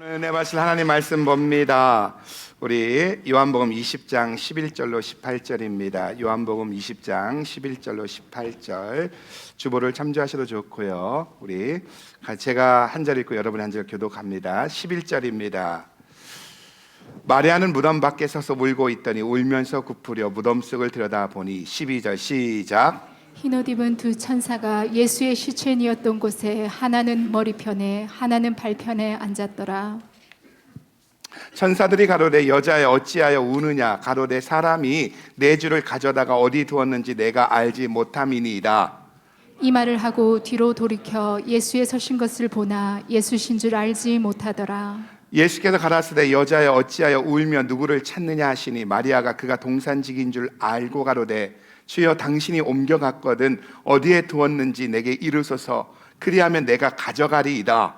은혜 받으실 하나님 말씀 봅니다. 우리 요한복음 20장 11절로 18절입니다. 요한복음 20장 11절로 18절 주보를 참조하셔도 좋고요. 우리 제가 한 절 읽고 여러분이 한 절 교독합니다. 11절입니다. 마리아는 무덤 밖에 서서 울고 있더니 울면서 굽으려 무덤 속을 들여다보니 12절 시작. 흰옷 입은 두 천사가 예수의 시체니었던 곳에 하나는 머리편에 하나는 발편에 앉았더라. 천사들이 가로되 여자여 어찌하여 우느냐 가로되 사람이 내 주를 가져다가 어디 두었는지 내가 알지 못함이니이다. 이 말을 하고 뒤로 돌이켜 예수의 서신 것을 보나 예수신 줄 알지 못하더라. 예수께서 가라사대 여자여 어찌하여 울며 누구를 찾느냐 하시니 마리아가 그가 동산직인 줄 알고 가로되 주여 당신이 옮겨갔거든 어디에 두었는지 내게 이르소서 그리하면 내가 가져가리이다.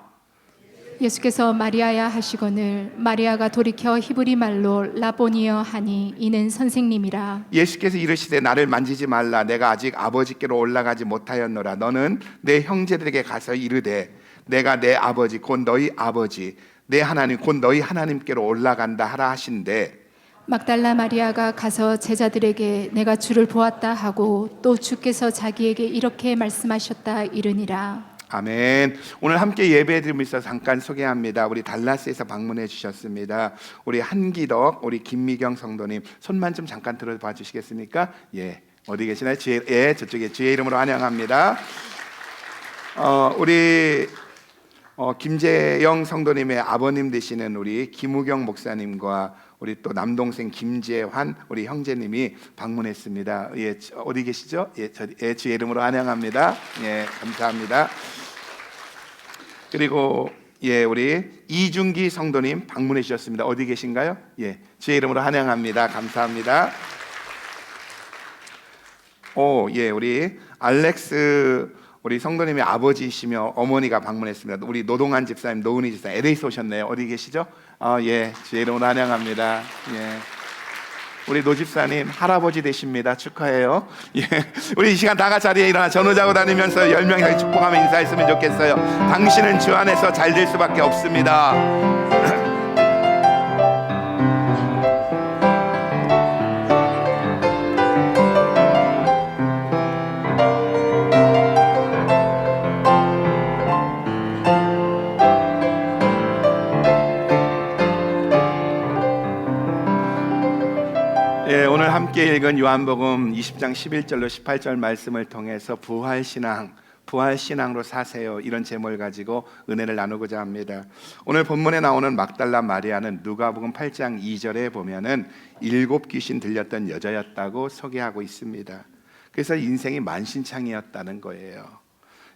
예수께서 마리아야 하시거늘 마리아가 돌이켜 히브리 말로 라보니여 하니 이는 선생님이라. 예수께서 이르시되 나를 만지지 말라 내가 아직 아버지께로 올라가지 못하였노라. 너는 내 형제들에게 가서 이르되 내가 내 아버지 곧 너희 아버지 내 하나님 곧 너희 하나님께로 올라간다 하라 하신대. 막달라 마리아가 가서 제자들에게 내가 주를 보았다 하고 또 주께서 자기에게 이렇게 말씀하셨다 이르니라. 아멘. 오늘 함께 예배드리면서 잠깐 소개합니다. 우리 달라스에서 방문해 주셨습니다. 우리 한기덕, 우리 김미경 성도님 손만 좀 잠깐 들어봐 주시겠습니까? 예, 어디 계시나요? 저쪽에 주의 이름으로 환영합니다. 우리 김재영 성도님의 아버님 되시는 우리 김우경 목사님과 우리 또 남동생 김재환 우리 형제님이 방문했습니다. 예, 어디 계시죠? 예, 주의 이름으로 환영합니다. 예, 감사합니다. 그리고 예, 우리 이준기 성도님 방문해 주셨습니다. 어디 계신가요? 예, 주의 이름으로 환영합니다. 감사합니다. 예, 우리 알렉스 우리 성도님의 아버지이시며 어머니가 방문했습니다. 우리 노동한 집사님, 노은희 집사님, LA에서 오셨네요. 어디 계시죠? 예, 주의 이름으로 환영합니다. 예. 우리 노 집사님 할아버지 되십니다. 축하해요. 예. 우리 이 시간 다 같이 자리에 일어나 전우자고 다니면서 10명이 축복하며 인사했으면 좋겠어요. 당신은 주 안에서 잘 될 수밖에 없습니다. 예, 오늘 함께 읽은 요한복음 20장 11절로 18절 말씀을 통해서 부활신앙으로 사세요 이런 제목을 가지고 은혜를 나누고자 합니다. 오늘 본문에 나오는 막달라 마리아는 누가복음 8장 2절에 보면은 7 귀신 들렸던 여자였다고 소개하고 있습니다. 그래서 인생이 만신창이었다는 거예요.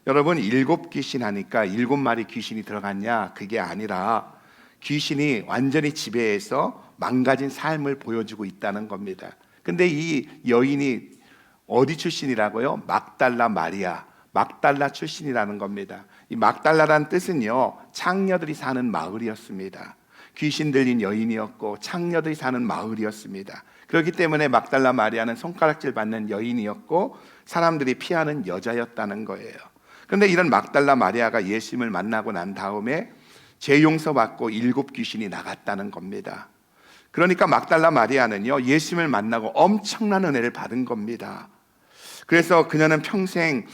여러분 7 귀신 하니까 7마리 귀신이 들어갔냐? 그게 아니라 귀신이 완전히 지배해서 망가진 삶을 보여주고 있다는 겁니다. 근데 이 여인이 어디 출신이라고요? 막달라 마리아, 막달라 출신이라는 겁니다. 이 막달라란 뜻은요, 창녀들이 사는 마을이었습니다. 귀신 들린 여인이었고 창녀들이 사는 마을이었습니다. 그렇기 때문에 막달라 마리아는 손가락질 받는 여인이었고 사람들이 피하는 여자였다는 거예요. 그런데 이런 막달라 마리아가 예수님을 만나고 난 다음에 죄 용서받고 7 귀신이 나갔다는 겁니다. 그러니까 막달라 마리아는요, 예수님을 만나고 엄청난 은혜를 받은 겁니다. 그래서 그녀는 평생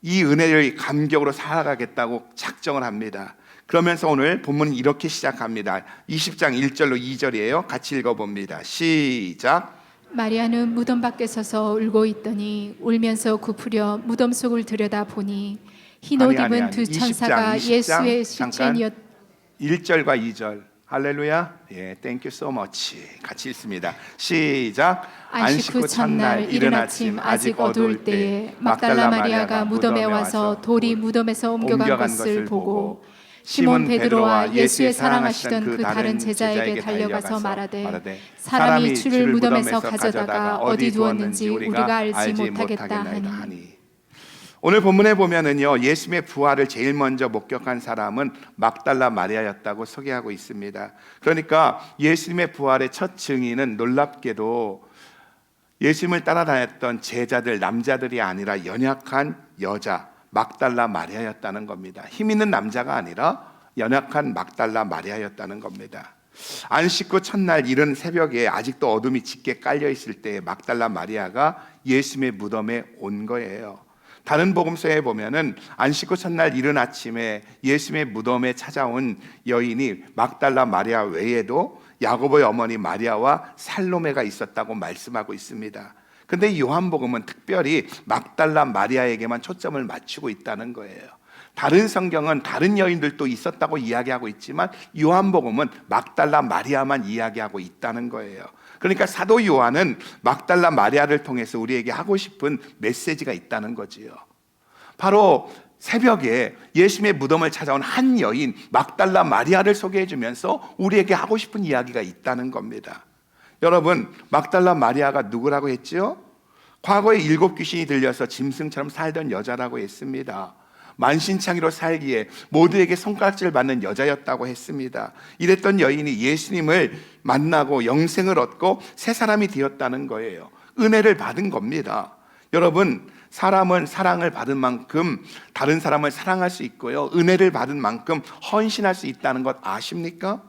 이 은혜를 감격으로 살아가겠다고 작정을 합니다. 그러면서 오늘 본문은 이렇게 시작합니다. 20장 1절로 2절이에요. 같이 읽어봅니다. 시작. 마리아는 무덤 밖에 서서 울고 있더니 울면서 굽으려 무덤 속을 들여다보니 흰옷 입은 두 천사가 예수의 시체니었. 1절과 2절. 할렐루야. 예, thank you so much. 같이 읽습니다. 시작. 안식 후 첫날 이른 아침 아직 어두울 때에 막달라 마리아가 무덤에 와서 돌이 무덤에서 옮겨간 것을 보고 시몬 베드로와 예수의 사랑하시던 그 다른 제자에게 달려가서 말하되 사람이 주를 무덤에서 가져다가 어디 두었는지 우리가 알지 못하겠다 하니. 오늘 본문에 보면은요, 예수님의 부활을 제일 먼저 목격한 사람은 막달라 마리아였다고 소개하고 있습니다. 그러니까 예수님의 부활의 첫 증인은 놀랍게도 예수님을 따라다녔던 제자들, 남자들이 아니라 연약한 여자 막달라 마리아였다는 겁니다. 힘 있는 남자가 아니라 연약한 막달라 마리아였다는 겁니다. 안식 후 첫날 이른 새벽에 아직도 어둠이 짙게 깔려 있을 때 막달라 마리아가 예수님의 무덤에 온 거예요. 다른 복음서에 보면은 안식 후 첫날 이른 아침에 예수님의 무덤에 찾아온 여인이 막달라 마리아 외에도 야고보의 어머니 마리아와 살로메가 있었다고 말씀하고 있습니다. 근데 요한복음은 특별히 막달라 마리아에게만 초점을 맞추고 있다는 거예요. 다른 성경은 다른 여인들도 있었다고 이야기하고 있지만 요한복음은 막달라 마리아만 이야기하고 있다는 거예요. 그러니까 사도 요한은 막달라 마리아를 통해서 우리에게 하고 싶은 메시지가 있다는 거지요. 바로 새벽에 예수님의 무덤을 찾아온 한 여인 막달라 마리아를 소개해 주면서 우리에게 하고 싶은 이야기가 있다는 겁니다. 여러분, 막달라 마리아가 누구라고 했죠? 과거에 7 귀신이 들려서 짐승처럼 살던 여자라고 했습니다. 만신창이로 살기에 모두에게 손가락질 받는 여자였다고 했습니다. 이랬던 여인이 예수님을 만나고 영생을 얻고 새 사람이 되었다는 거예요. 은혜를 받은 겁니다. 여러분, 사람은 사랑을 받은 만큼 다른 사람을 사랑할 수 있고요, 은혜를 받은 만큼 헌신할 수 있다는 것 아십니까?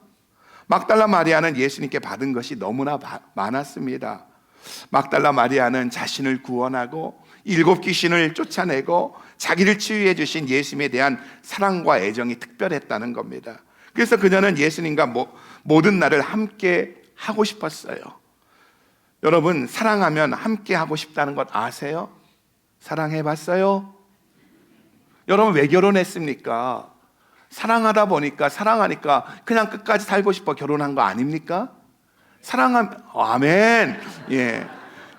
막달라 마리아는 예수님께 받은 것이 너무나 많았습니다. 막달라 마리아는 자신을 구원하고 7 귀신을 쫓아내고 자기를 치유해 주신 예수님에 대한 사랑과 애정이 특별했다는 겁니다. 그래서 그녀는 예수님과 모든 날을 함께 하고 싶었어요. 여러분, 사랑하면 함께 하고 싶다는 것 아세요? 사랑해 봤어요? 여러분, 왜 결혼했습니까? 사랑하다 보니까, 사랑하니까 그냥 끝까지 살고 싶어 결혼한 거 아닙니까? 아멘. 예.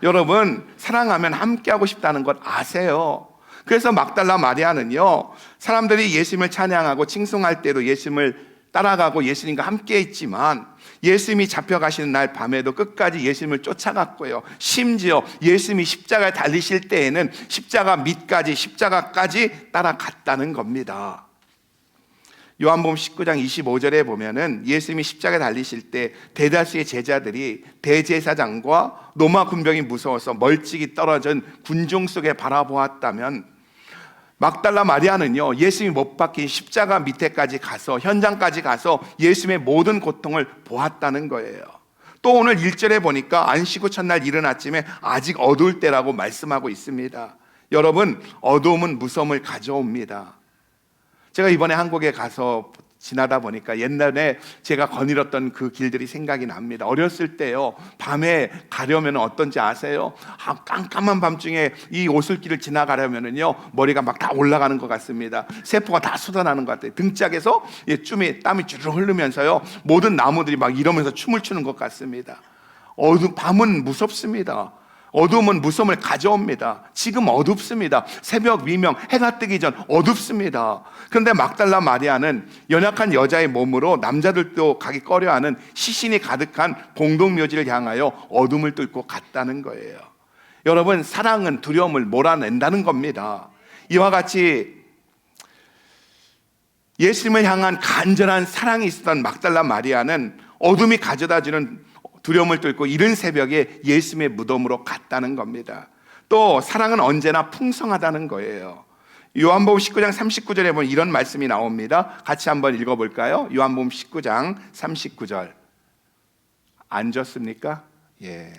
여러분, 사랑하면 함께 하고 싶다는 것 아세요? 그래서 막달라 마리아는요, 사람들이 예수님을 찬양하고 칭송할 때도 예수님을 따라가고 예수님과 함께 있지만 예수님이 잡혀가시는 날 밤에도 끝까지 예수님을 쫓아갔고요, 심지어 예수님이 십자가에 달리실 때에는 십자가까지 따라갔다는 겁니다. 요한복음 19장 25절에 보면은 예수님이 십자가에 달리실 때 대다수의 제자들이 대제사장과 로마 군병이 무서워서 멀찍이 떨어진 군중 속에 바라보았다면, 막달라 마리아는요, 예수님이 못 박힌 십자가 밑에까지 가서, 현장까지 가서 예수님의 모든 고통을 보았다는 거예요. 또 오늘 1절에 보니까 안식 후 첫날 이른 아침에 아직 어두울 때라고 말씀하고 있습니다. 여러분, 어두움은 무서움을 가져옵니다. 제가 이번에 한국에 가서 지나다 보니까 옛날에 제가 거닐었던 그 길들이 생각이 납니다. 어렸을 때요, 밤에 가려면 어떤지 아세요? 깜깜한 밤중에 이 오솔길을 지나가려면요, 머리가 막 다 올라가는 것 같습니다. 세포가 다 쏟아나는 것 같아요. 등짝에서 땀이 주르륵 흐르면서요, 모든 나무들이 막 이러면서 춤을 추는 것 같습니다. 밤은 무섭습니다. 어두움은 무서움을 가져옵니다. 지금 어둡습니다. 새벽 미명, 해가 뜨기 전 어둡습니다. 그런데 막달라 마리아는 연약한 여자의 몸으로 남자들도 가기 꺼려하는 시신이 가득한 공동묘지를 향하여 어둠을 뚫고 갔다는 거예요. 여러분, 사랑은 두려움을 몰아낸다는 겁니다. 이와 같이 예수님을 향한 간절한 사랑이 있었던 막달라 마리아는 어둠이 가져다주는 두려움을 뚫고 이른 새벽에 예수님의 무덤으로 갔다는 겁니다. 또 사랑은 언제나 풍성하다는 거예요. 요한복음 19장 39절에 보면 이런 말씀이 나옵니다. 같이 한번 읽어볼까요? 요한복음 19장 39절. 안 졌습니까? 예.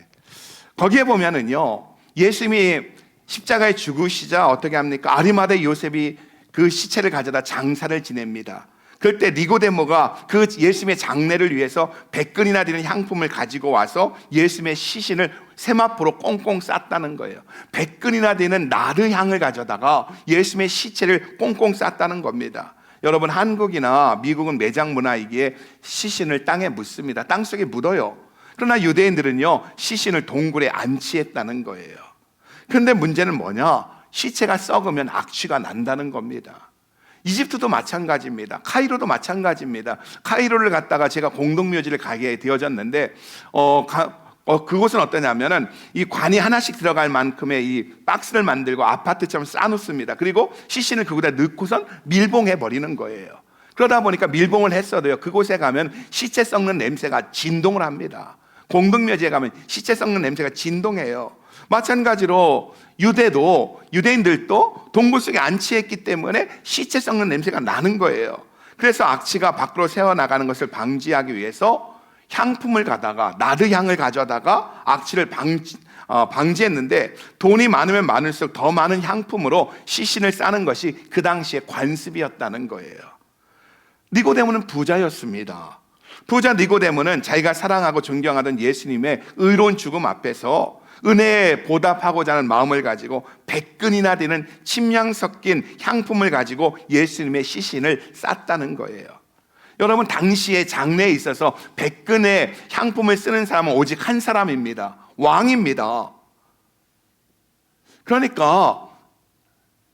거기에 보면은요, 예수님이 십자가에 죽으시자 어떻게 합니까? 아리마대 요셉이 그 시체를 가져다 장사를 지냅니다. 그럴 때 니고데모가 그 예수님의 장례를 위해서 100근이나 되는 향품을 가지고 와서 예수님의 시신을 세마포로 꽁꽁 쌌다는 거예요. 100근이나 되는 나르 향을 가져다가 예수님의 시체를 꽁꽁 쌌다는 겁니다. 여러분, 한국이나 미국은 매장 문화이기에 시신을 땅에 묻습니다. 땅속에 묻어요. 그러나 유대인들은요, 시신을 동굴에 안치했다는 거예요. 그런데 문제는 뭐냐? 시체가 썩으면 악취가 난다는 겁니다. 이집트도 마찬가지입니다. 카이로도 마찬가지입니다. 카이로를 갔다가 제가 공동묘지를 가게 되어졌는데 그곳은 어떠냐면은 이 관이 하나씩 들어갈 만큼의 이 박스를 만들고 아파트처럼 쌓아놓습니다. 그리고 시신을 그곳에 넣고선 밀봉해 버리는 거예요. 그러다 보니까 밀봉을 했어도요, 그곳에 가면 시체 썩는 냄새가 진동을 합니다. 공동묘지에 가면 시체 썩는 냄새가 진동해요. 마찬가지로 유대인들도 동굴 속에 안치했기 때문에 시체 썩는 냄새가 나는 거예요. 그래서 악취가 밖으로 새어나가는 것을 방지하기 위해서 향품을 가다가 나드향을 가져다가 악취를 방지했는데, 돈이 많으면 많을수록 더 많은 향품으로 시신을 싸는 것이 그 당시의 관습이었다는 거예요. 니고데모는 부자였습니다. 부자 니고데모는 자기가 사랑하고 존경하던 예수님의 의로운 죽음 앞에서 은혜에 보답하고자 하는 마음을 가지고 100근이나 되는 침향 섞인 향품을 가지고 예수님의 시신을 쌌다는 거예요. 여러분, 당시에 장례에 있어서 100근의 향품을 쓰는 사람은 오직 한 사람입니다. 왕입니다. 그러니까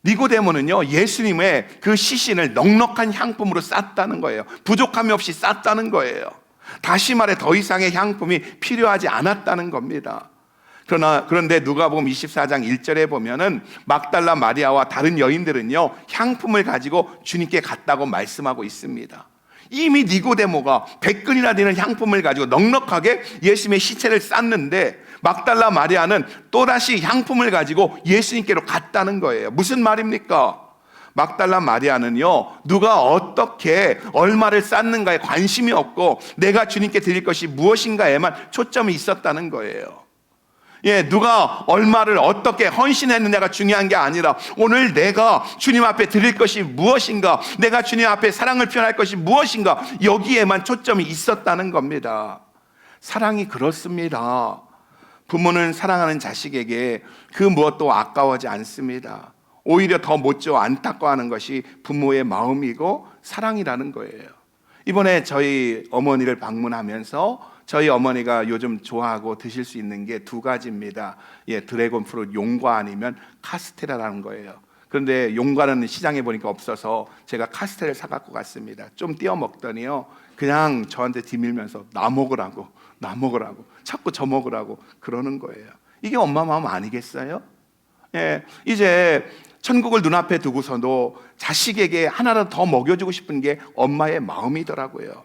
니고데모는요, 예수님의 그 시신을 넉넉한 향품으로 쌌다는 거예요. 부족함이 없이 쌌다는 거예요. 다시 말해 더 이상의 향품이 필요하지 않았다는 겁니다. 그런데 누가복음 24장 1절에 보면은 막달라 마리아와 다른 여인들은요, 향품을 가지고 주님께 갔다고 말씀하고 있습니다. 이미 니고데모가 100근이나 되는 향품을 가지고 넉넉하게 예수님의 시체를 쌌는데, 막달라 마리아는 또다시 향품을 가지고 예수님께로 갔다는 거예요. 무슨 말입니까? 막달라 마리아는요, 누가 어떻게 얼마를 쌌는가에 관심이 없고 내가 주님께 드릴 것이 무엇인가에만 초점이 있었다는 거예요. 누가 얼마를 어떻게 헌신했느냐가 중요한 게 아니라 오늘 내가 주님 앞에 드릴 것이 무엇인가, 내가 주님 앞에 사랑을 표현할 것이 무엇인가, 여기에만 초점이 있었다는 겁니다. 사랑이 그렇습니다. 부모는 사랑하는 자식에게 그 무엇도 아까워하지 않습니다. 오히려 더 못져 안타까워하는 것이 부모의 마음이고 사랑이라는 거예요. 이번에 저희 어머니를 방문하면서 저희 어머니가 요즘 좋아하고 드실 수 있는 게 두 가지입니다. 드래곤 프루트 용과 아니면 카스테라라는 거예요. 그런데 용과는 시장에 보니까 없어서 제가 카스테라를 사갖고 갔습니다. 좀 띄워 먹더니요, 그냥 저한테 뒤밀면서 나 먹으라고 자꾸 저 먹으라고 그러는 거예요. 이게 엄마 마음 아니겠어요? 이제 천국을 눈앞에 두고서도 자식에게 하나라도 더 먹여주고 싶은 게 엄마의 마음이더라고요.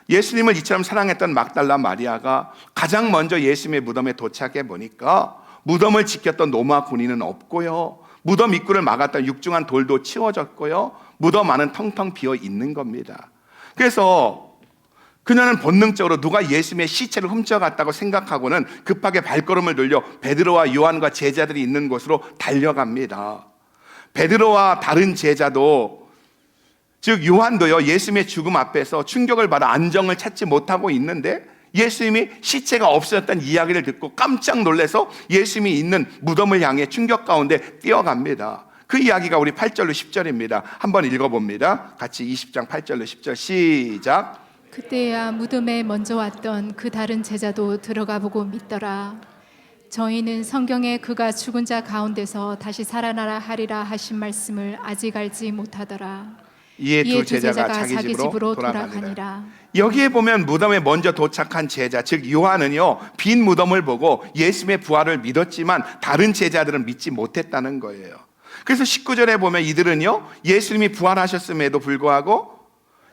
예수님을 이처럼 사랑했던 막달라 마리아가 가장 먼저 예수님의 무덤에 도착해 보니까 무덤을 지켰던 로마 군인은 없고요, 무덤 입구를 막았던 육중한 돌도 치워졌고요, 무덤 안은 텅텅 비어 있는 겁니다. 그래서 그녀는 본능적으로 누가 예수님의 시체를 훔쳐갔다고 생각하고는 급하게 발걸음을 돌려 베드로와 요한과 제자들이 있는 곳으로 달려갑니다. 베드로와 다른 제자도, 즉 요한도요, 예수님의 죽음 앞에서 충격을 받아 안정을 찾지 못하고 있는데 예수님이 시체가 없어졌다는 이야기를 듣고 깜짝 놀라서 예수님이 있는 무덤을 향해 충격 가운데 뛰어갑니다. 그 이야기가 우리 8절로 10절입니다. 한번 읽어봅니다. 같이 20장 8절로 10절 시작. 그때야 무덤에 먼저 왔던 그 다른 제자도 들어가 보고 믿더라. 저희는 성경에 그가 죽은 자 가운데서 다시 살아나라 하리라 하신 말씀을 아직 알지 못하더라. 이에 두 제자가 자기 집으로 돌아가니라. 여기에 보면 무덤에 먼저 도착한 제자, 즉 요한은요, 빈 무덤을 보고 예수님의 부활을 믿었지만 다른 제자들은 믿지 못했다는 거예요. 그래서 19절에 보면 이들은요, 예수님이 부활하셨음에도 불구하고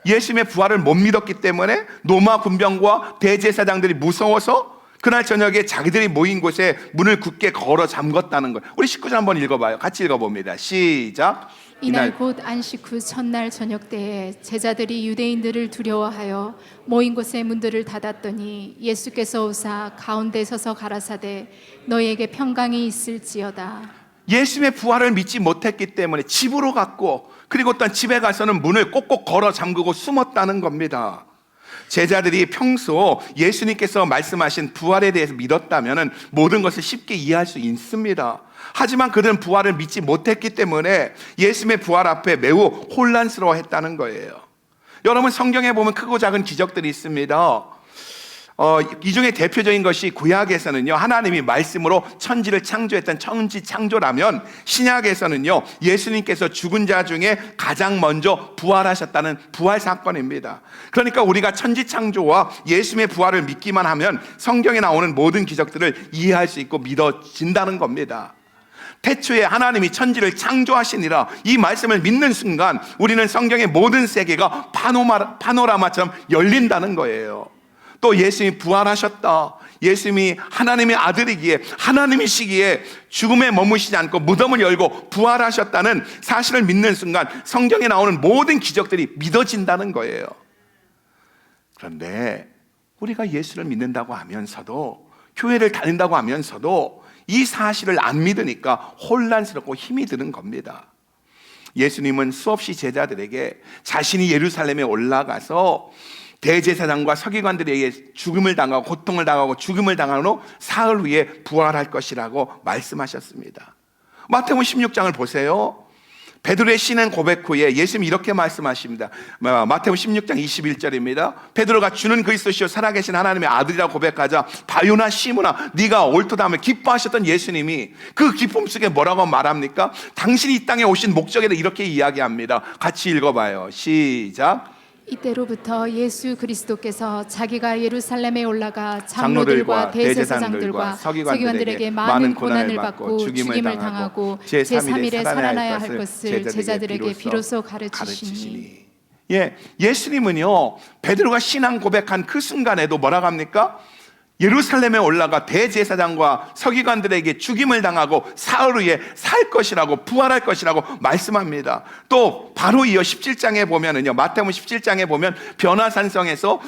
예수님의 부활을 못 믿었기 때문에 로마 군병과 대제사장들이 무서워서 그날 저녁에 자기들이 모인 곳에 문을 굳게 걸어 잠궜다는 거예요. 우리 19절 한번 읽어봐요. 같이 읽어봅니다. 시작. 이날 곧 안식 후 첫날 저녁 때에 제자들이 유대인들을 두려워하여 모인 곳의 문들을 닫았더니 예수께서 오사 가운데 서서 가라사대 너희에게 평강이 있을지어다. 예수님의 부활을 믿지 못했기 때문에 집으로 갔고, 그리고 또 집에 가서는 문을 꼭꼭 걸어 잠그고 숨었다는 겁니다. 제자들이 평소 예수님께서 말씀하신 부활에 대해서 믿었다면 모든 것을 쉽게 이해할 수 있습니다. 하지만 그들은 부활을 믿지 못했기 때문에 예수님의 부활 앞에 매우 혼란스러워했다는 거예요. 여러분, 성경에 보면 크고 작은 기적들이 있습니다. 이 중에 대표적인 것이 구약에서는요, 하나님이 말씀으로 천지를 창조했던 천지 창조라면, 신약에서는요, 예수님께서 죽은 자 중에 가장 먼저 부활하셨다는 부활 사건입니다. 그러니까 우리가 천지 창조와 예수님의 부활을 믿기만 하면 성경에 나오는 모든 기적들을 이해할 수 있고 믿어진다는 겁니다. 태초에 하나님이 천지를 창조하시니라, 이 말씀을 믿는 순간 우리는 성경의 모든 세계가 파노라마처럼 열린다는 거예요. 또 예수님이 부활하셨다, 예수님이 하나님의 아들이기에, 하나님이시기에 죽음에 머무시지 않고 무덤을 열고 부활하셨다는 사실을 믿는 순간 성경에 나오는 모든 기적들이 믿어진다는 거예요. 그런데 우리가 예수를 믿는다고 하면서도, 교회를 다닌다고 하면서도 이 사실을 안 믿으니까 혼란스럽고 힘이 드는 겁니다. 예수님은 수없이 제자들에게 자신이 예루살렘에 올라가서 대제사장과 서기관들에게 죽음을 당하고 고통을 당하고 죽음을 당한 후 사흘 후에 부활할 것이라고 말씀하셨습니다. 마태복음 16장을 보세요. 베드로의 신앙 고백 후에 예수님이 이렇게 말씀하십니다. 마태복음 16장 21절입니다. 베드로가 주는 그리스도시요 살아계신 하나님의 아들이라고 고백하자 바요나 시므나 네가 옳도다 하며 기뻐하셨던 예수님이 그 기쁨 속에 뭐라고 말합니까? 당신이 이 땅에 오신 목적에 대해 이렇게 이야기합니다. 같이 읽어봐요. 시작. 이때로부터 예수 그리스도께서 자기가 예루살렘에 올라가 장로들과 대제사장들과 서기관들에게 많은 고난을 받고 죽임을 당하고 제3일에 살아나야 할 것을 제자들에게 비로소 가르치시니. 예수님은요, 베드로가 신앙 고백한 그 순간에도 뭐라고 합니까? 예루살렘에 올라가 대제사장과 서기관들에게 죽임을 당하고 사흘 후에 살 것이라고, 부활할 것이라고 말씀합니다. 또 바로 이어 17장에 보면은요, 마태복음 17장에 보면 변화산성에서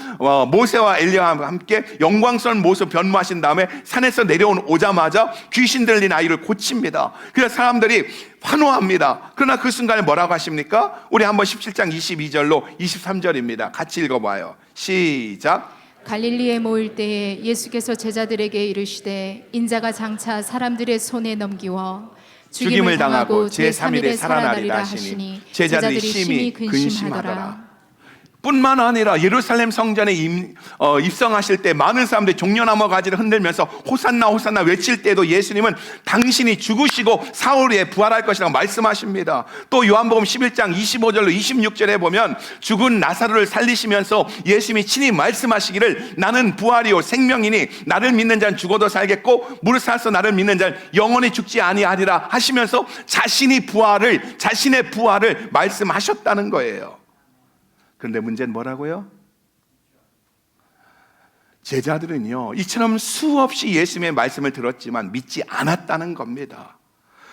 모세와 엘리야와 함께 영광스러운 모습 변모하신 다음에 산에서 내려오자마자 귀신 들린 아이를 고칩니다. 그래서 사람들이 환호합니다. 그러나 그 순간에 뭐라고 하십니까? 우리 한번 17장 22절로 23절입니다. 같이 읽어봐요. 시작. 갈릴리에 모일 때에 예수께서 제자들에게 이르시되 인자가 장차 사람들의 손에 넘기워 죽임을 당하고 제3일에 살아나리라 하시니 제자들이 심히 근심하더라. 뿐만 아니라 예루살렘 성전에 입성하실 때 많은 사람들이 종려나무 가지를 흔들면서 호산나 호산나 외칠 때도 예수님은 당신이 죽으시고 사흘 후에 부활할 것이라고 말씀하십니다. 또 요한복음 11장 25절로 26절에 보면 죽은 나사로를 살리시면서 예수님이 친히 말씀하시기를 나는 부활이요 생명이니 나를 믿는 자는 죽어도 살겠고 무릇 살아서 나를 믿는 자는 영원히 죽지 아니하리라 하시면서 자신의 부활을 말씀하셨다는 거예요. 그런데 문제는 뭐라고요? 제자들은요, 이처럼 수없이 예수님의 말씀을 들었지만 믿지 않았다는 겁니다.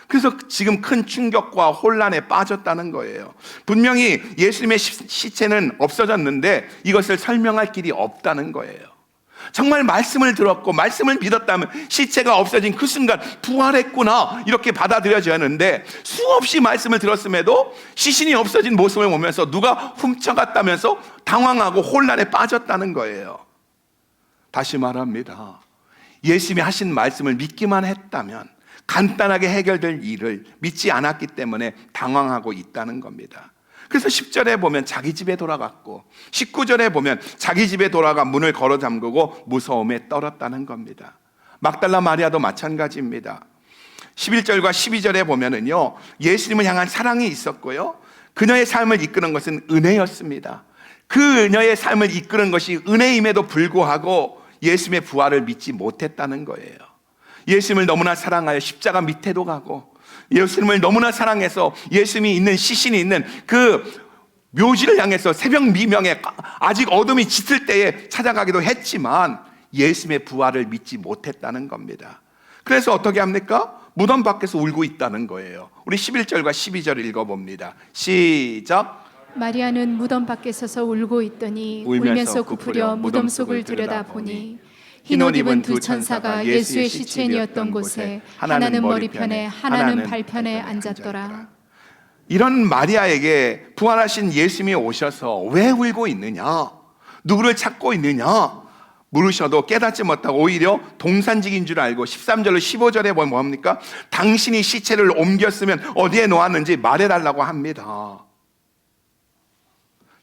그래서 지금 큰 충격과 혼란에 빠졌다는 거예요. 분명히 예수님의 시체는 없어졌는데 이것을 설명할 길이 없다는 거예요. 정말 말씀을 들었고 말씀을 믿었다면 시체가 없어진 그 순간 부활했구나 이렇게 받아들여져야 하는데, 수없이 말씀을 들었음에도 시신이 없어진 모습을 보면서 누가 훔쳐갔다면서 당황하고 혼란에 빠졌다는 거예요. 다시 말합니다. 예수님이 하신 말씀을 믿기만 했다면 간단하게 해결될 일을 믿지 않았기 때문에 당황하고 있다는 겁니다. 그래서 10절에 보면 자기 집에 돌아갔고 19절에 보면 자기 집에 돌아가 문을 걸어 잠그고 무서움에 떨었다는 겁니다. 막달라 마리아도 마찬가지입니다. 11절과 12절에 보면은요, 예수님을 향한 사랑이 있었고요, 그녀의 삶을 이끄는 것은 은혜였습니다. 그녀의 삶을 이끄는 것이 은혜임에도 불구하고 예수님의 부활을 믿지 못했다는 거예요. 예수님을 너무나 사랑하여 십자가 밑에도 가고, 예수님을 너무나 사랑해서 예수님이 있는, 시신이 있는 그 묘지를 향해서 새벽 미명에 아직 어둠이 짙을 때에 찾아가기도 했지만 예수님의 부활을 믿지 못했다는 겁니다. 그래서 어떻게 합니까? 무덤 밖에서 울고 있다는 거예요. 우리 11절과 12절 읽어봅니다. 시작. 마리아는 무덤 밖에 서서 울고 있더니 울면서 굽으려 무덤 속을 들여다보니 흰 옷 입은 두 천사가 예수의 시체니었던 곳에 하나는 머리편에 하나는 발편에 앉았더라. 이런 마리아에게 부활하신 예수님이 오셔서 왜 울고 있느냐, 누구를 찾고 있느냐 물으셔도 깨닫지 못하고 오히려 동산직인 줄 알고 13절로 15절에 보면 뭡니까? 당신이 시체를 옮겼으면 어디에 놓았는지 말해달라고 합니다.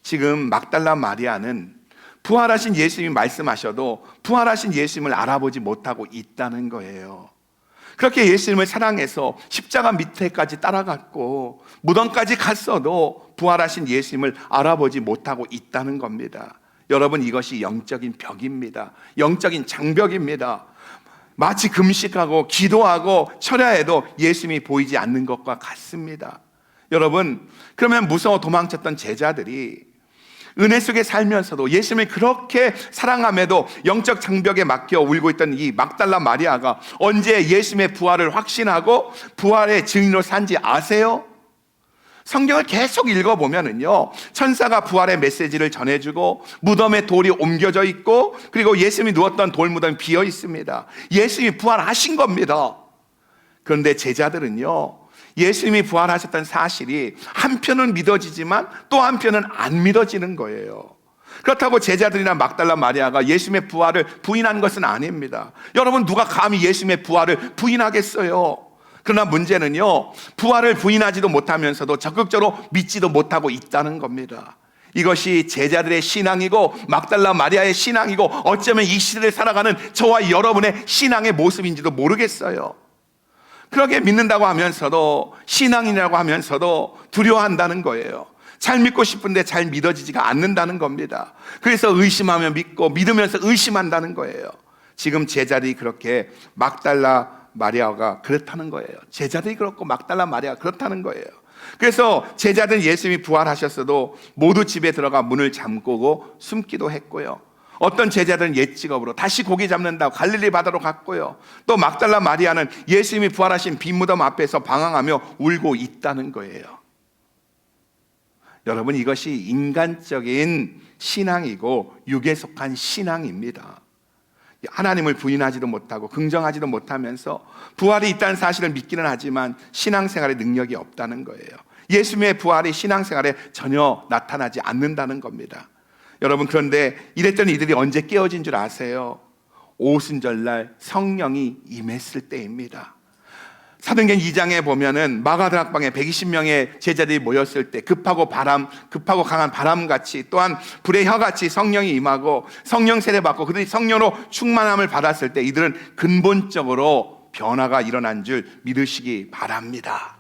지금 막달라 마리아는 부활하신 예수님이 말씀하셔도 부활하신 예수님을 알아보지 못하고 있다는 거예요. 그렇게 예수님을 사랑해서 십자가 밑에까지 따라갔고 무덤까지 갔어도 부활하신 예수님을 알아보지 못하고 있다는 겁니다. 여러분, 이것이 영적인 벽입니다. 영적인 장벽입니다. 마치 금식하고 기도하고 철야해도 예수님이 보이지 않는 것과 같습니다. 여러분, 그러면 무서워 도망쳤던 제자들이 은혜 속에 살면서도 예수님을 그렇게 사랑함에도 영적 장벽에 막혀 울고 있던 이 막달라 마리아가 언제 예수님의 부활을 확신하고 부활의 증인으로 산지 아세요? 성경을 계속 읽어보면은요, 천사가 부활의 메시지를 전해주고 무덤에 돌이 옮겨져 있고 그리고 예수님이 누웠던 돌무덤이 비어 있습니다. 예수님이 부활하신 겁니다. 그런데 제자들은요, 예수님이 부활하셨다는 사실이 한편은 믿어지지만 또 한편은 안 믿어지는 거예요. 그렇다고 제자들이나 막달라 마리아가 예수님의 부활을 부인한 것은 아닙니다. 여러분, 누가 감히 예수님의 부활을 부인하겠어요? 그러나 문제는요, 부활을 부인하지도 못하면서도 적극적으로 믿지도 못하고 있다는 겁니다. 이것이 제자들의 신앙이고 막달라 마리아의 신앙이고 어쩌면 이 시대를 살아가는 저와 여러분의 신앙의 모습인지도 모르겠어요. 그렇게 믿는다고 하면서도, 신앙이라고 하면서도 두려워한다는 거예요. 잘 믿고 싶은데 잘 믿어지지가 않는다는 겁니다. 그래서 의심하며 믿고 믿으면서 의심한다는 거예요. 지금 제자들이 그렇게 막달라 마리아가 그렇다는 거예요. 제자들이 그렇고 막달라 마리아가 그렇다는 거예요. 그래서 제자들은 예수님이 부활하셨어도 모두 집에 들어가 문을 잠그고 숨기도 했고요. 어떤 제자들은 옛 직업으로 다시 고기 잡는다고 갈릴리 바다로 갔고요. 또 막달라 마리아는 예수님이 부활하신 빈 무덤 앞에서 방황하며 울고 있다는 거예요. 여러분, 이것이 인간적인 신앙이고 육에 속한 신앙입니다. 하나님을 부인하지도 못하고 긍정하지도 못하면서 부활이 있다는 사실을 믿기는 하지만 신앙생활에 능력이 없다는 거예요. 예수님의 부활이 신앙생활에 전혀 나타나지 않는다는 겁니다. 여러분, 그런데 이랬던 이들이 언제 깨어진 줄 아세요? 오순절날 성령이 임했을 때입니다. 사도행전 2장에 보면은 마가다락방에 120명의 제자들이 모였을 때 급하고 강한 바람같이 또한 불의 혀같이 성령이 임하고 성령 세례받고 그들이 성령으로 충만함을 받았을 때 이들은 근본적으로 변화가 일어난 줄 믿으시기 바랍니다.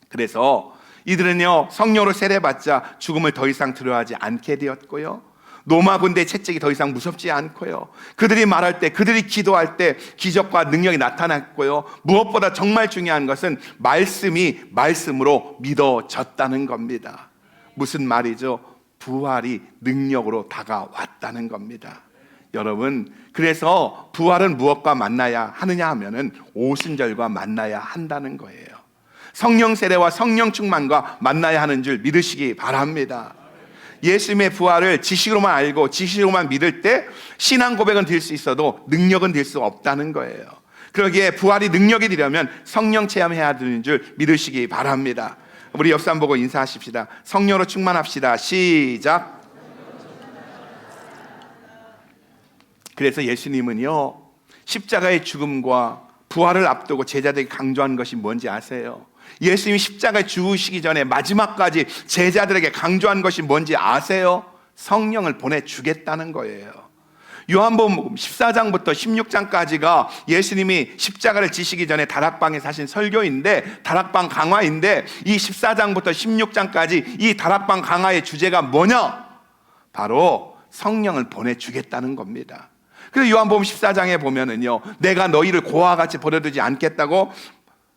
그래서 이들은요, 성령으로 세례받자 죽음을 더 이상 두려워하지 않게 되었고요, 로마 군대 채찍이 더 이상 무섭지 않고요, 그들이 말할 때, 그들이 기도할 때 기적과 능력이 나타났고요, 무엇보다 정말 중요한 것은 말씀이 말씀으로 믿어졌다는 겁니다. 무슨 말이죠? 부활이 능력으로 다가왔다는 겁니다. 여러분, 그래서 부활은 무엇과 만나야 하느냐 하면은 오순절과 만나야 한다는 거예요. 성령 세례와 성령 충만과 만나야 하는 줄 믿으시기 바랍니다. 예수님의 부활을 지식으로만 알고 지식으로만 믿을 때 신앙 고백은 될 수 있어도 능력은 될 수 없다는 거예요. 그러기에 부활이 능력이 되려면 성령 체험해야 되는 줄 믿으시기 바랍니다. 우리 옆 사람 보고 인사하십시다. 성령으로 충만합시다. 시작. 그래서 예수님은요, 십자가의 죽음과 부활을 앞두고 제자들에게 강조한 것이 뭔지 아세요? 예수님이 십자가에 죽으시기 전에 마지막까지 제자들에게 강조한 것이 뭔지 아세요? 성령을 보내주겠다는 거예요. 요한복음 14장부터 16장까지가 예수님이 십자가를 지시기 전에 다락방에 하신 설교인데, 다락방 강화인데, 이 14장부터 16장까지 이 다락방 강화의 주제가 뭐냐? 바로 성령을 보내주겠다는 겁니다. 그래서 요한복음 14장에 보면은요, 내가 너희를 고아와 같이 버려두지 않겠다고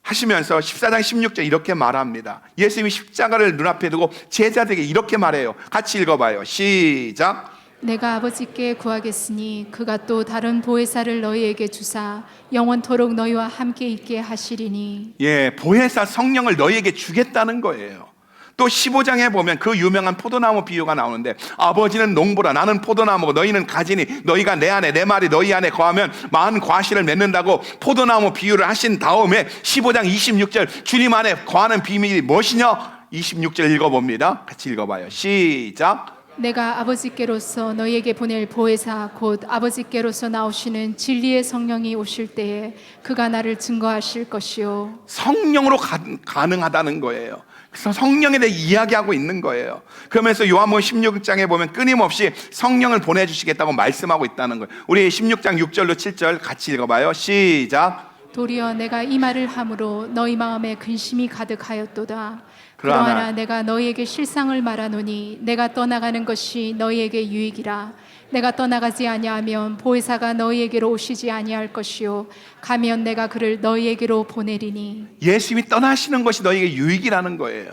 하시면서 14장 16절 이렇게 말합니다. 예수님이 십자가를 눈앞에 두고 제자들에게 이렇게 말해요. 같이 읽어봐요. 시작. 내가 아버지께 구하겠으니 그가 또 다른 보혜사를 너희에게 주사 영원토록 너희와 함께 있게 하시리니. 예, 보혜사 성령을 너희에게 주겠다는 거예요. 또 15장에 보면 그 유명한 포도나무 비유가 나오는데, 아버지는 농부라 나는 포도나무고 너희는 가지니 너희가 내 안에 내 말이 너희 안에 거하면 많은 과실을 맺는다고 포도나무 비유를 하신 다음에 15장 26절 주님 안에 거하는 비밀이 무엇이냐? 26절 읽어봅니다. 같이 읽어봐요. 시작. 내가 아버지께로서 너희에게 보낼 보혜사 곧 아버지께로서 나오시는 진리의 성령이 오실 때에 그가 나를 증거하실 것이요. 성령으로 가능하다는 거예요. 그래서 성령에 대해 이야기하고 있는 거예요. 그러면서 요한복음 16장에 보면 끊임없이 성령을 보내주시겠다고 말씀하고 있다는 거예요. 우리 16장 6절로 7절 같이 읽어봐요. 시작. 도리어 내가 이 말을 함으로 너희 마음에 근심이 가득하였도다. 그러나 내가 너희에게 실상을 말하노니 내가 떠나가는 것이 너희에게 유익이라. 내가 떠나가지 아니하면 보혜사가 너희에게로 오시지 아니할 것이요 가면 내가 그를 너희에게로 보내리니. 예수님이 떠나시는 것이 너희에게 유익이라는 거예요.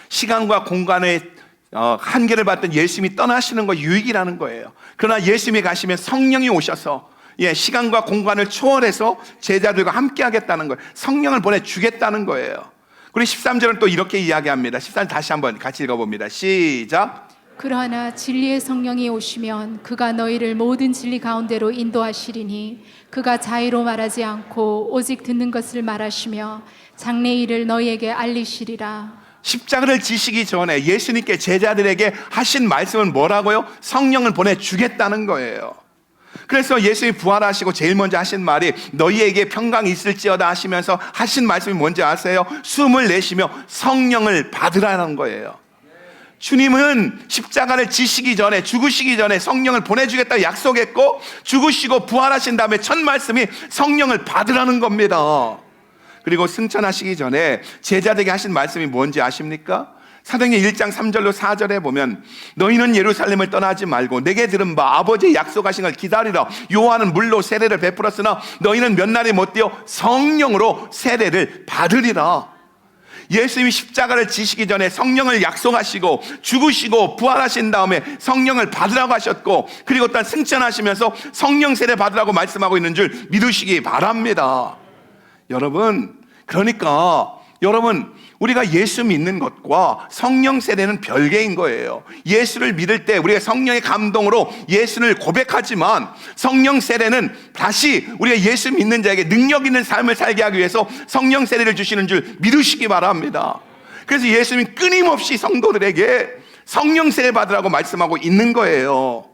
시간과 공간의 한계를 받던 예수님이 떠나시는 거 유익이라는 거예요. 그러나 예수님이 가시면 성령이 오셔서 시간과 공간을 초월해서 제자들과 함께 하겠다는 거예요. 성령을 보내주겠다는 거예요. 그리고 13절은 또 이렇게 이야기합니다. 13절 다시 한번 같이 읽어봅니다. 시작. 그러나 진리의 성령이 오시면 그가 너희를 모든 진리 가운데로 인도하시리니 그가 자의로 말하지 않고 오직 듣는 것을 말하시며 장래 일을 너희에게 알리시리라. 십자가를 지시기 전에 예수님께 제자들에게 하신 말씀은 뭐라고요? 성령을 보내주겠다는 거예요. 그래서 예수님이 부활하시고 제일 먼저 하신 말이 너희에게 평강이 있을지어다 하시면서 하신 말씀이 뭔지 아세요? 숨을 내쉬며 성령을 받으라는 거예요. 주님은 십자가를 지시기 전에, 죽으시기 전에 성령을 보내주겠다고 약속했고, 죽으시고 부활하신 다음에 첫 말씀이 성령을 받으라는 겁니다. 그리고 승천하시기 전에 제자들에게 하신 말씀이 뭔지 아십니까? 사도행전 1장 3절로 4절에 보면 너희는 예루살렘을 떠나지 말고 내게 들은 바 아버지의 약속하신 걸 기다리라. 요한은 물로 세례를 베풀었으나 너희는 몇 날이 못 되어 성령으로 세례를 받으리라. 예수님이 십자가를 지시기 전에 성령을 약속하시고 죽으시고 부활하신 다음에 성령을 받으라고 하셨고, 그리고 또 승천하시면서 성령 세례 받으라고 말씀하고 있는 줄 믿으시기 바랍니다. 여러분, 그러니까 여러분, 우리가 예수 믿는 것과 성령 세례는 별개인 거예요. 예수를 믿을 때 우리가 성령의 감동으로 예수를 고백하지만, 성령 세례는 다시 우리가 예수 믿는 자에게 능력 있는 삶을 살게 하기 위해서 성령 세례를 주시는 줄 믿으시기 바랍니다. 그래서 예수님이 끊임없이 성도들에게 성령 세례 받으라고 말씀하고 있는 거예요.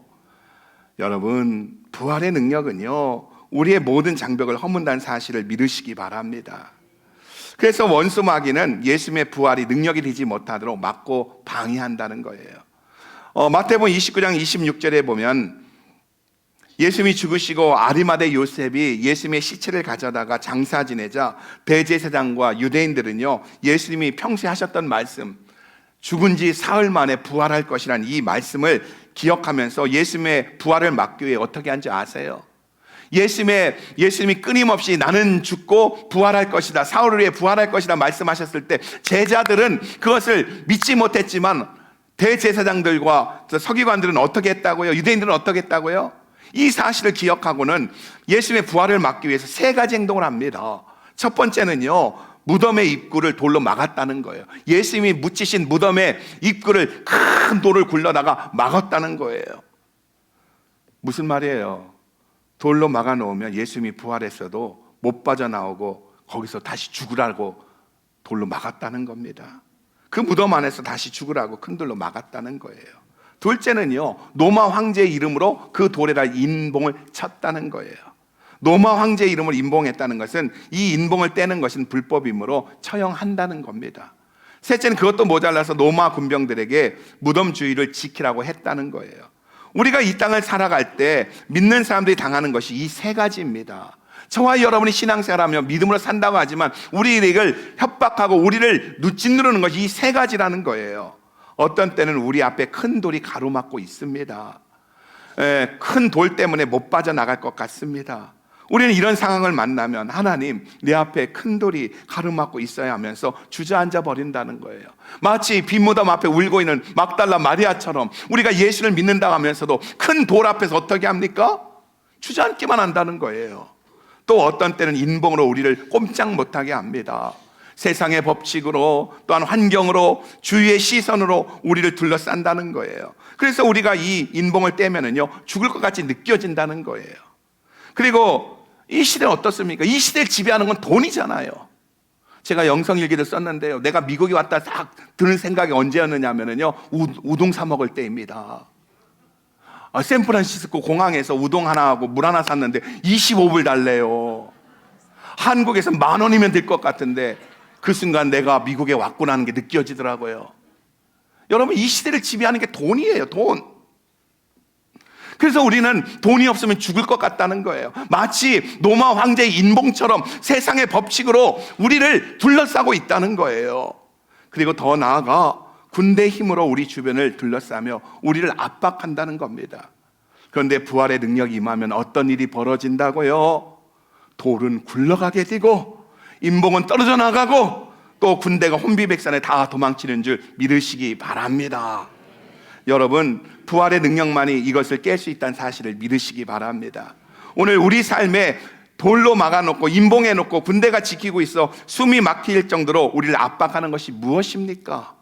여러분, 부활의 능력은요, 우리의 모든 장벽을 허문다는 사실을 믿으시기 바랍니다. 그래서 원수 마귀는 예수님의 부활이 능력이 되지 못하도록 막고 방해한다는 거예요. 마태복음 29장 26절에 보면 예수님이 죽으시고 아리마대 요셉이 예수님의 시체를 가져다가 장사 지내자 대제사장과 유대인들은요, 예수님이 평소에 하셨던 말씀, 죽은 지 사흘 만에 부활할 것이라는 이 말씀을 기억하면서 예수님의 부활을 막기 위해 어떻게 한지 아세요? 예수님이 끊임없이 나는 죽고 부활할 것이다, 사흘 후에 부활할 것이다 말씀하셨을 때 제자들은 그것을 믿지 못했지만 대제사장들과 서기관들은 어떻게 했다고요? 유대인들은 어떻게 했다고요? 이 사실을 기억하고는 예수님의 부활을 막기 위해서 세 가지 행동을 합니다. 첫 번째는요, 무덤의 입구를 돌로 막았다는 거예요. 예수님이 묻히신 무덤의 입구를 큰 돌을 굴러다가 막았다는 거예요. 무슨 말이에요? 돌로 막아놓으면 예수님이 부활했어도 못 빠져나오고 거기서 다시 죽으라고 돌로 막았다는 겁니다. 그 무덤 안에서 다시 죽으라고 큰 돌로 막았다는 거예요. 둘째는요, 노마 황제의 이름으로 그 돌에다 인봉을 쳤다는 거예요. 노마 황제의 이름으로 인봉했다는 것은 이 인봉을 떼는 것은 불법이므로 처형한다는 겁니다. 셋째는 그것도 모자라서 노마 군병들에게 무덤 주위를 지키라고 했다는 거예요. 우리가 이 땅을 살아갈 때 믿는 사람들이 당하는 것이 이 세 가지입니다. 저와 여러분이 신앙생활하며 믿음으로 산다고 하지만 우리를 협박하고 우리를 짓누르는 것이 이 세 가지라는 거예요. 어떤 때는 우리 앞에 큰 돌이 가로막고 있습니다. 큰 돌 때문에 못 빠져나갈 것 같습니다. 우리는 이런 상황을 만나면 하나님, 내 앞에 큰 돌이 가로막고 있어야 하면서 주저앉아 버린다는 거예요. 마치 빈무덤 앞에 울고 있는 막달라 마리아처럼 우리가 예수를 믿는다고 하면서도 큰 돌 앞에서 어떻게 합니까? 주저앉기만 한다는 거예요. 또 어떤 때는 인봉으로 우리를 꼼짝 못하게 합니다. 세상의 법칙으로, 또한 환경으로, 주위의 시선으로 우리를 둘러싼다는 거예요. 그래서 우리가 이 인봉을 떼면은요, 죽을 것 같이 느껴진다는 거예요. 그리고 이 시대는 어떻습니까? 이 시대를 지배하는 건 돈이잖아요. 제가 영성일기를 썼는데요, 내가 미국에 왔다 딱 드는 생각이 언제였느냐 하면요, 우동 사 먹을 때입니다. 샌프란시스코 공항에서 우동 하나하고 물 하나 샀는데 25불 달래요. 한국에서 10,000원이면 될 것 같은데 그 순간 내가 미국에 왔구나 하는 게 느껴지더라고요. 여러분, 이 시대를 지배하는 게 돈이에요, 돈. 그래서 우리는 돈이 없으면 죽을 것 같다는 거예요. 마치 노마 황제의 인봉처럼 세상의 법칙으로 우리를 둘러싸고 있다는 거예요. 그리고 더 나아가 군대 힘으로 우리 주변을 둘러싸며 우리를 압박한다는 겁니다. 그런데 부활의 능력이 임하면 어떤 일이 벌어진다고요? 돌은 굴러가게 되고 인봉은 떨어져 나가고 또 군대가 혼비백산에 다 도망치는 줄 믿으시기 바랍니다. 여러분, 부활의 능력만이 이것을 깰 수 있다는 사실을 믿으시기 바랍니다. 오늘 우리 삶에 돌로 막아놓고 임봉해놓고 군대가 지키고 있어 숨이 막힐 정도로 우리를 압박하는 것이 무엇입니까?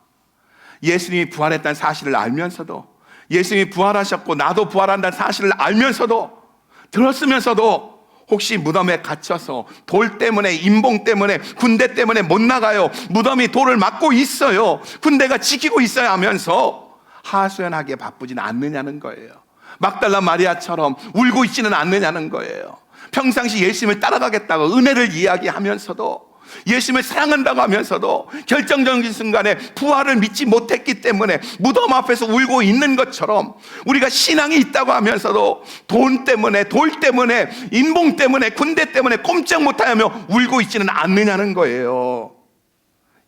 예수님이 부활했다는 사실을 알면서도, 예수님이 부활하셨고 나도 부활한다는 사실을 알면서도, 들었으면서도 혹시 무덤에 갇혀서 돌 때문에, 임봉 때문에, 군대 때문에 못 나가요, 무덤이 돌을 막고 있어요, 군대가 지키고 있어야 하면서 하소연하기에 바쁘지는 않느냐는 거예요. 막달라 마리아처럼 울고 있지는 않느냐는 거예요. 평상시 예수님을 따라가겠다고 은혜를 이야기하면서도, 예수님을 사랑한다고 하면서도 결정적인 순간에 부활을 믿지 못했기 때문에 무덤 앞에서 울고 있는 것처럼, 우리가 신앙이 있다고 하면서도 돈 때문에, 돌 때문에, 인봉 때문에, 군대 때문에 꼼짝 못하며 울고 있지는 않느냐는 거예요.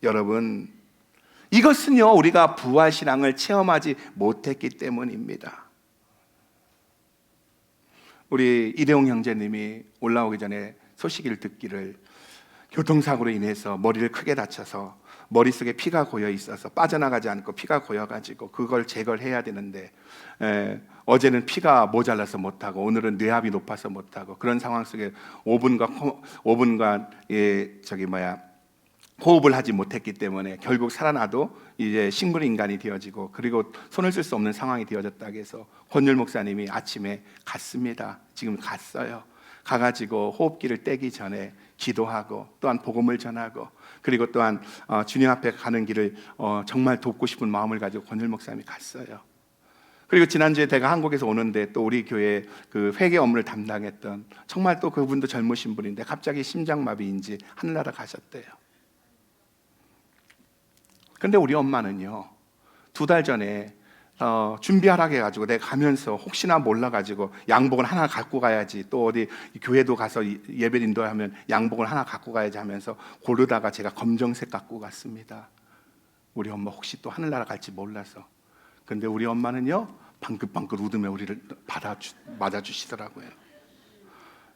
여러분, 이것은요, 우리가 부활 신앙을 체험하지 못했기 때문입니다. 우리 이대용 형제님이 올라오기 전에 소식을 듣기를 교통사고로 인해서 머리를 크게 다쳐서 머릿속에 피가 고여 있어서 빠져나가지 않고 피가 고여가지고 그걸 제거를 해야 되는데, 어제는 피가 모자라서 못하고 오늘은 뇌압이 높아서 못하고, 그런 상황 속에 5분간 호흡을 하지 못했기 때문에 결국 살아나도 이제 식물인간이 되어지고, 그리고 손을 쓸 수 없는 상황이 되어졌다고 해서 권율 목사님이 아침에 갔습니다. 지금 갔어요. 가가지고 호흡기를 떼기 전에 기도하고, 또한 복음을 전하고, 그리고 또한 주님 앞에 가는 길을 정말 돕고 싶은 마음을 가지고 권율 목사님이 갔어요. 그리고 지난주에 제가 한국에서 오는데 또 우리 교회 그 회계 업무를 담당했던, 정말 또 그분도 젊으신 분인데 갑자기 심장마비인지 하늘나라 가셨대요. 근데 우리 엄마는요, 2달 전에 준비하라고 해가지고 내가 가면서 혹시나 몰라가지고 양복을 하나 갖고 가야지, 또 어디 교회도 가서 예배 인도하면 양복을 하나 갖고 가야지 하면서 고르다가 제가 검정색 갖고 갔습니다. 우리 엄마 혹시 또 하늘나라 갈지 몰라서. 근데 우리 엄마는요, 방긋방긋 웃으며 우리를 맞아주시더라고요.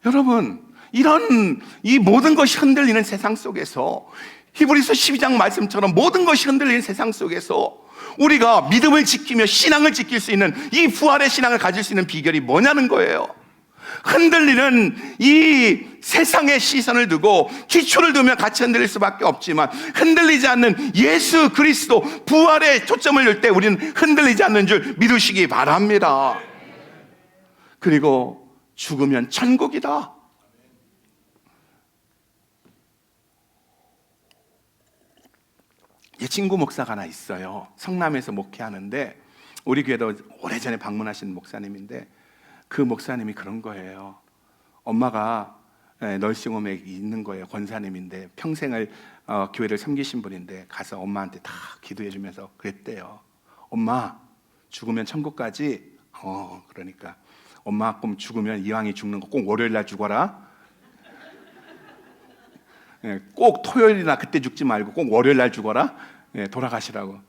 여러분, 이런 이 모든 것이 흔들리는 세상 속에서, 히브리서 12장 말씀처럼 모든 것이 흔들리는 세상 속에서 우리가 믿음을 지키며 신앙을 지킬 수 있는, 이 부활의 신앙을 가질 수 있는 비결이 뭐냐는 거예요. 흔들리는 이 세상의 시선을 두고 기초를 두면 같이 흔들릴 수밖에 없지만, 흔들리지 않는 예수 그리스도 부활에 초점을 둘 때 우리는 흔들리지 않는 줄 믿으시기 바랍니다. 그리고 죽으면 천국이다. 제 친구 목사가 하나 있어요. 성남에서 목회하는데, 우리 교회도 오래전에 방문하신 목사님인데, 그 목사님이 그런 거예요. 엄마가 널싱홈에 있는 거예요. 권사님인데 평생을 교회를 섬기신 분인데, 가서 엄마한테 다 기도해 주면서 그랬대요. 엄마, 죽으면 천국까지. 그러니까 엄마 꿈 죽으면 이왕이 죽는 거 꼭 월요일 날 죽어라. 꼭 토요일이나 그때 죽지 말고 꼭 월요일 날 죽어라. 돌아가시라고.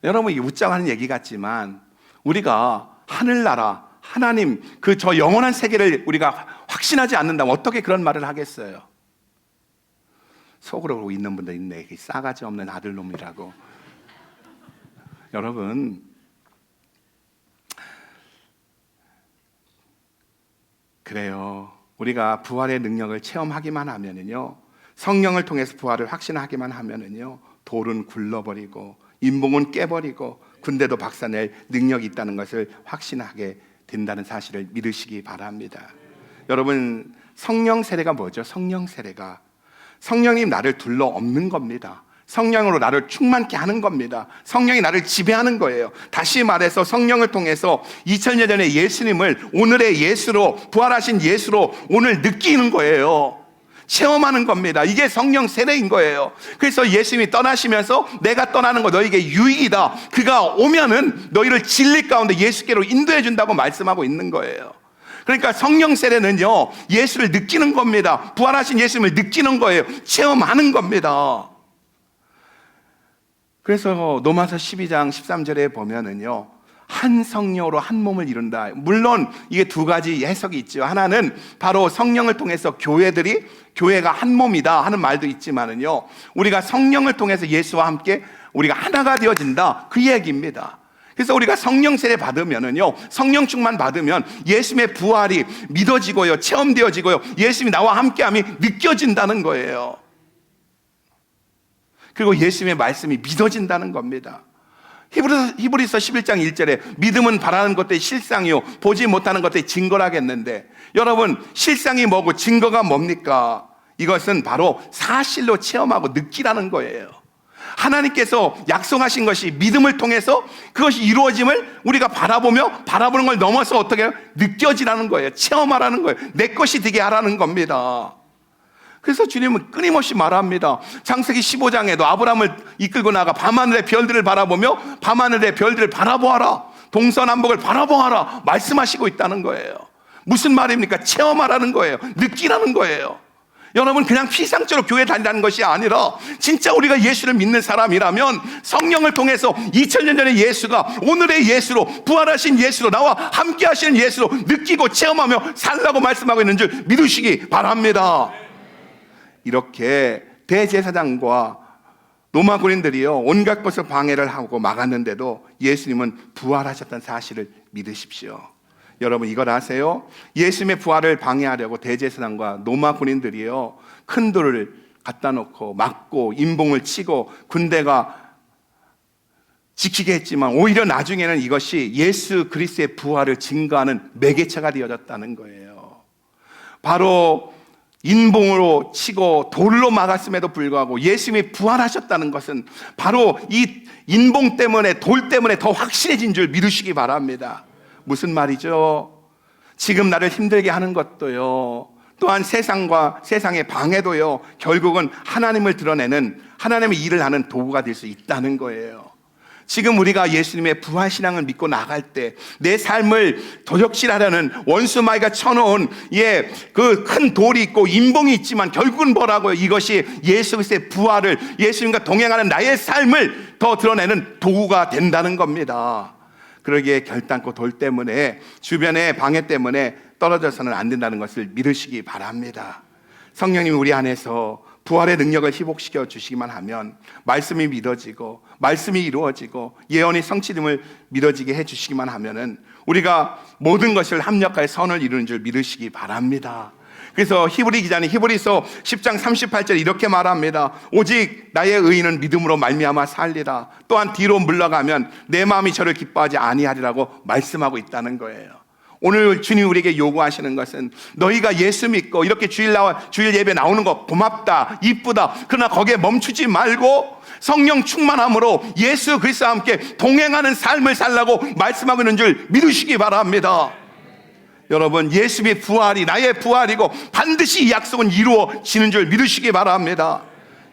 여러분, 이게 웃자고 하는 얘기 같지만, 우리가 하늘나라, 하나님 그 저 영원한 세계를 우리가 확신하지 않는다면 어떻게 그런 말을 하겠어요? 속으로 그러고 있는 분들 있네. 싸가지 없는 아들놈이라고. 여러분, 그래요. 우리가 부활의 능력을 체험하기만 하면은요, 성령을 통해서 부활을 확신하기만 하면은요, 돌은 굴러버리고 인봉은 깨버리고 군대도 박살낼 능력이 있다는 것을 확신하게 된다는 사실을 믿으시기 바랍니다. 여러분, 성령 세례가 뭐죠? 성령 세례가 성령이 나를 둘러엎는 겁니다. 성령으로 나를 충만케 하는 겁니다. 성령이 나를 지배하는 거예요. 다시 말해서 성령을 통해서 2000년 전의 예수님을 오늘의 예수로, 부활하신 예수로 오늘 느끼는 거예요. 체험하는 겁니다. 이게 성령 세례인 거예요. 그래서 예수님이 떠나시면서 내가 떠나는 거 너희에게 유익이다. 그가 오면은 너희를 진리 가운데 예수께로 인도해 준다고 말씀하고 있는 거예요. 그러니까 성령 세례는요, 예수를 느끼는 겁니다. 부활하신 예수님을 느끼는 거예요. 체험하는 겁니다. 그래서 로마서 12장 13절에 보면은요, 한 성령으로 한 몸을 이룬다. 물론 이게 2가지 해석이 있죠. 하나는 바로 성령을 통해서 교회가 한 몸이다 하는 말도 있지만은요, 우리가 성령을 통해서 예수와 함께 우리가 하나가 되어진다, 그 얘기입니다. 그래서 우리가 성령 세례 받으면은요, 성령 충만 받으면 예수님의 부활이 믿어지고요, 체험되어지고요, 예수님이 나와 함께함이 느껴진다는 거예요. 그리고 예수님의 말씀이 믿어진다는 겁니다. 히브리서 11장 1절에 믿음은 바라는 것들의 실상이요 보지 못하는 것들의 증거라겠는데, 여러분 실상이 뭐고 증거가 뭡니까? 이것은 바로 사실로 체험하고 느끼라는 거예요. 하나님께서 약속하신 것이 믿음을 통해서 그것이 이루어짐을 우리가 바라보는 걸 넘어서 어떻게 느껴지라는 거예요. 체험하라는 거예요. 내 것이 되게 하라는 겁니다. 그래서 주님은 끊임없이 말합니다. 창세기 15장에도 아브라함을 이끌고 나가 밤하늘의 별들을 바라보며 밤하늘의 별들을 바라보아라, 동서남북을 바라보아라 말씀하시고 있다는 거예요. 무슨 말입니까? 체험하라는 거예요. 느끼라는 거예요. 여러분, 그냥 피상적으로 교회 다니라는 것이 아니라 진짜 우리가 예수를 믿는 사람이라면 성령을 통해서 2000년 전의 예수가 오늘의 예수로, 부활하신 예수로, 나와 함께 하시는 예수로 느끼고 체험하며 살라고 말씀하고 있는 줄 믿으시기 바랍니다. 이렇게 대제사장과 로마 군인들이요 온갖 것을 방해를 하고 막았는데도 예수님은 부활하셨다는 사실을 믿으십시오. 여러분, 이걸 아세요? 예수님의 부활을 방해하려고 대제사장과 로마 군인들이요 큰 돌을 갖다 놓고 막고 임봉을 치고 군대가 지키게 했지만 오히려 나중에는 이것이 예수 그리스도의 부활을 증거하는 매개체가 되어졌다는 거예요. 바로 인봉으로 치고 돌로 막았음에도 불구하고 예수님이 부활하셨다는 것은 바로 이 인봉 때문에, 돌 때문에 더 확실해진 줄 믿으시기 바랍니다. 무슨 말이죠? 지금 나를 힘들게 하는 것도요, 또한 세상의 방해도요, 결국은 하나님을 드러내는, 하나님의 일을 하는 도구가 될 수 있다는 거예요. 지금 우리가 예수님의 부활신앙을 믿고 나갈 때 내 삶을 도적질하려는 원수마귀가 쳐놓은 그 큰 돌이 있고 인봉이 있지만 결국은 뭐라고요? 이것이 예수 그리스도의 부활을, 예수님과 동행하는 나의 삶을 더 드러내는 도구가 된다는 겁니다. 그러기에 결단코 돌 때문에, 주변의 방해 때문에 떨어져서는 안 된다는 것을 믿으시기 바랍니다. 성령님이 우리 안에서 부활의 능력을 희복시켜 주시기만 하면 말씀이 믿어지고 말씀이 이루어지고 예언이 성취됨을 믿어지게 해주시기만 하면은 우리가 모든 것을 합력하여 선을 이루는 줄 믿으시기 바랍니다. 그래서 히브리 기자는 히브리서 10장 38절 이렇게 말합니다. 오직 나의 의인은 믿음으로 말미암아 살리라. 또한 뒤로 물러가면 내 마음이 저를 기뻐하지 아니하리라고 말씀하고 있다는 거예요. 오늘 주님 우리에게 요구하시는 것은 너희가 예수 믿고 이렇게 주일 예배 나오는 거 고맙다, 이쁘다. 그러나 거기에 멈추지 말고 성령 충만함으로 예수 그리스도와 함께 동행하는 삶을 살라고 말씀하고 있는 줄 믿으시기 바랍니다. 여러분, 예수의 부활이 나의 부활이고 반드시 이 약속은 이루어지는 줄 믿으시기 바랍니다.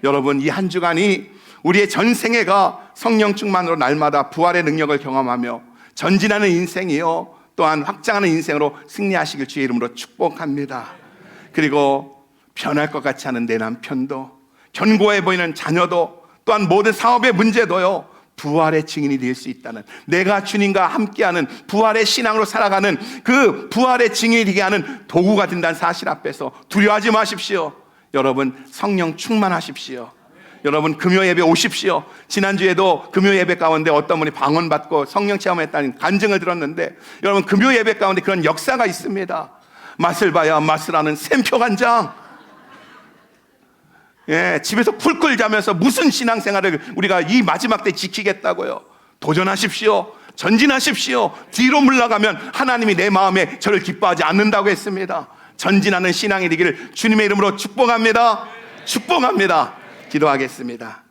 여러분, 이 한 주간이 우리의 전생애가 성령 충만으로 날마다 부활의 능력을 경험하며 전진하는 인생이요 또한 확장하는 인생으로 승리하시길 주의 이름으로 축복합니다. 그리고 변할 것 같지 않은 내 남편도, 견고해 보이는 자녀도, 또한 모든 사업의 문제도요 부활의 증인이 될 수 있다는, 내가 주님과 함께하는 부활의 신앙으로 살아가는 그 부활의 증인이 되게 하는 도구가 된다는 사실 앞에서 두려워하지 마십시오. 여러분, 성령 충만하십시오. 여러분, 금요 예배 오십시오. 지난주에도 금요 예배 가운데 어떤 분이 방언받고 성령 체험했다는 간증을 들었는데, 여러분, 금요 예배 가운데 그런 역사가 있습니다. 맛을 봐야 맛을 아는 샘표 간장. 집에서 쿨쿨 자면서 무슨 신앙생활을 우리가 이 마지막 때 지키겠다고요. 도전하십시오. 전진하십시오. 뒤로 물러가면 하나님이 내 마음에 저를 기뻐하지 않는다고 했습니다. 전진하는 신앙이 되기를 주님의 이름으로 축복합니다. 축복합니다. 기도하겠습니다.